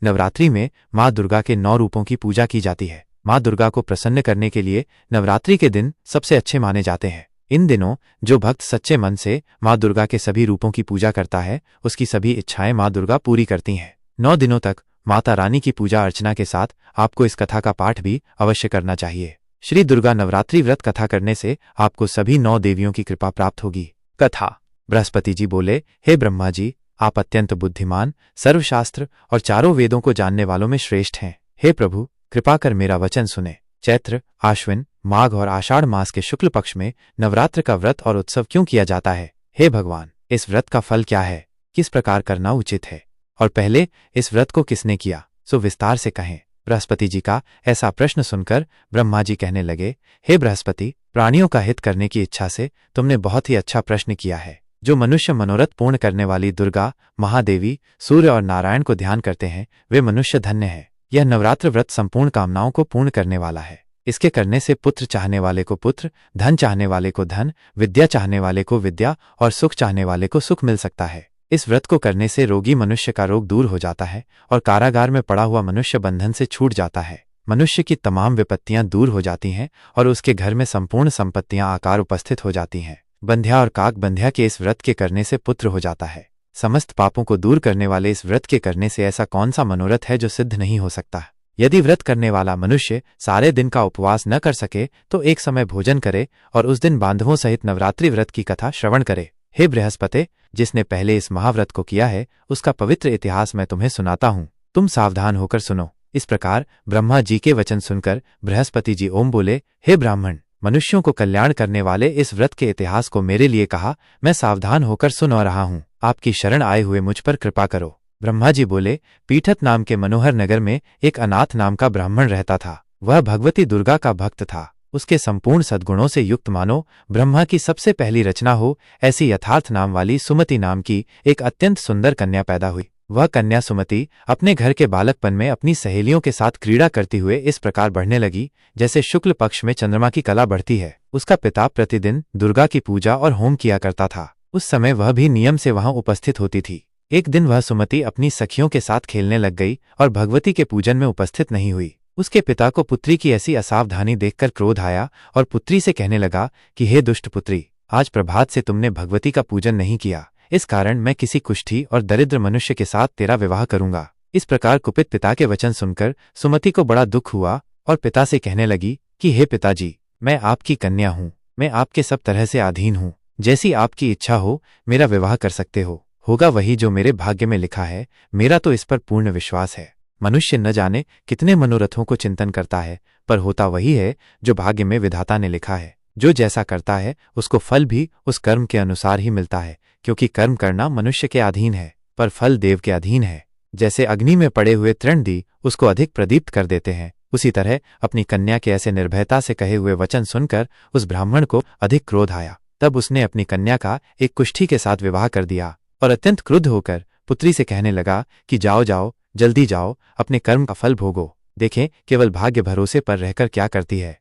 नवरात्रि में माँ दुर्गा के 9 रूपों की पूजा की जाती है। माँ दुर्गा को प्रसन्न करने के लिए नवरात्रि के दिन सबसे अच्छे माने जाते हैं। इन दिनों जो भक्त सच्चे मन से माँ दुर्गा के सभी रूपों की पूजा करता है, उसकी सभी इच्छाएं माँ दुर्गा पूरी करती हैं। 9 दिनों तक माता रानी की पूजा अर्चना के साथ आपको इस कथा का पाठ भी अवश्य करना चाहिए। श्री दुर्गा नवरात्रि व्रत कथा करने से आपको सभी 9 देवियों की कृपा प्राप्त होगी। कथा। बृहस्पति जी बोले, हे ब्रह्मा जी, आप अत्यंत बुद्धिमान, सर्वशास्त्र और चारों वेदों को जानने वालों में श्रेष्ठ हैं। हे प्रभु, कृपा कर मेरा वचन सुने। चैत्र, आश्विन, माघ और आषाढ़ मास के शुक्ल पक्ष में नवरात्र का व्रत और उत्सव क्यों किया जाता है? हे भगवान, इस व्रत का फल क्या है? किस प्रकार करना उचित है? और पहले इस व्रत को किसने किया, सो विस्तार से कहें। बृहस्पति जी का ऐसा प्रश्न सुनकर ब्रह्मा जी कहने लगे, हे बृहस्पति, प्राणियों का हित करने की इच्छा से तुमने बहुत ही अच्छा प्रश्न किया है। जो मनुष्य मनोरथ पूर्ण करने वाली दुर्गा, महादेवी, सूर्य और नारायण को ध्यान करते हैं, वे मनुष्य धन्य हैं। यह नवरात्र व्रत संपूर्ण कामनाओं को पूर्ण करने वाला है। इसके करने से पुत्र चाहने वाले को पुत्र, धन चाहने वाले को धन, विद्या चाहने वाले को विद्या और सुख चाहने वाले को सुख मिल सकता है। इस व्रत को करने से रोगी मनुष्य का रोग दूर हो जाता है और कारागार में पड़ा हुआ मनुष्य बंधन से छूट जाता है। मनुष्य की तमाम विपत्तियां दूर हो जाती हैं और उसके घर में संपूर्ण संपत्तियां आकार उपस्थित हो जाती हैं। बंध्या और काक बंध्या के इस व्रत के करने से पुत्र हो जाता है। समस्त पापों को दूर करने वाले इस व्रत के करने से ऐसा कौन सा मनोरथ है जो सिद्ध नहीं हो सकता? यदि व्रत करने वाला मनुष्य सारे दिन का उपवास न कर सके तो एक समय भोजन करे और उस दिन बांधवों सहित नवरात्रि व्रत की कथा श्रवण करे। हे बृहस्पति, जिसने पहले इस महाव्रत को किया है, उसका पवित्र इतिहास मैं तुम्हें सुनाता हूँ। तुम सावधान होकर सुनो। इस प्रकार ब्रह्मा जी के वचन सुनकर बृहस्पति जी ओम बोले, हे ब्राह्मण, मनुष्यों को कल्याण करने वाले इस व्रत के इतिहास को मेरे लिए कहा, मैं सावधान होकर सुन रहा हूँ। आपकी शरण आए हुए मुझ पर कृपा करो। ब्रह्मा जी बोले, पीठत नाम के मनोहर नगर में एक अनाथ नाम का ब्राह्मण रहता था। वह भगवती दुर्गा का भक्त था। उसके संपूर्ण सद्गुणों से युक्त मानो ब्रह्मा की सबसे पहली रचना हो ऐसी यथार्थ नाम वाली सुमति नाम की एक अत्यंत सुंदर कन्या पैदा हुई। वह कन्या सुमति अपने घर के बालकपन में अपनी सहेलियों के साथ क्रीड़ा करती हुए इस प्रकार बढ़ने लगी जैसे शुक्ल पक्ष में चंद्रमा की कला बढ़ती है। उसका पिता प्रतिदिन दुर्गा की पूजा और होम किया करता था। उस समय वह भी नियम से वहां उपस्थित होती थी। एक दिन वह सुमति अपनी सखियों के साथ खेलने लग गई और भगवती के पूजन में उपस्थित नहीं हुई। उसके पिता को पुत्री की ऐसी असावधानी देखकर क्रोध आया और पुत्री से कहने लगा कि हे दुष्ट पुत्री, आज प्रभात से तुमने भगवती का पूजन नहीं किया, इस कारण मैं किसी कुष्ठी और दरिद्र मनुष्य के साथ तेरा विवाह करूंगा। इस प्रकार कुपित पिता के वचन सुनकर सुमति को बड़ा दुख हुआ और पिता से कहने लगी कि हे पिताजी, मैं आपकी कन्या हूँ, मैं आपके सब तरह से अधीन हूँ। जैसी आपकी इच्छा हो मेरा विवाह कर सकते हो। होगा वही जो मेरे भाग्य में लिखा है। मेरा तो इस पर पूर्ण विश्वास है। मनुष्य न जाने कितने मनोरथों को चिंतन करता है, पर होता वही है जो भाग्य में विधाता ने लिखा है। जो जैसा करता है उसको फल भी उस कर्म के अनुसार ही मिलता है, क्योंकि कर्म करना मनुष्य के अधीन है पर फल देव के अधीन है। जैसे अग्नि में पड़े हुए तृणदी उसको अधिक प्रदीप्त कर देते हैं, उसी तरह अपनी कन्या के ऐसे निर्भयता से कहे हुए वचन सुनकर उस ब्राह्मण को अधिक क्रोध आया। तब उसने अपनी कन्या का एक कुष्ठी के साथ विवाह कर दिया और अत्यंत क्रुद्ध होकर पुत्री से कहने लगा कि जाओ जाओ, जल्दी जाओ, अपने कर्म का फल भोगो। देखें केवल भाग्य भरोसे पर रहकर क्या करती है।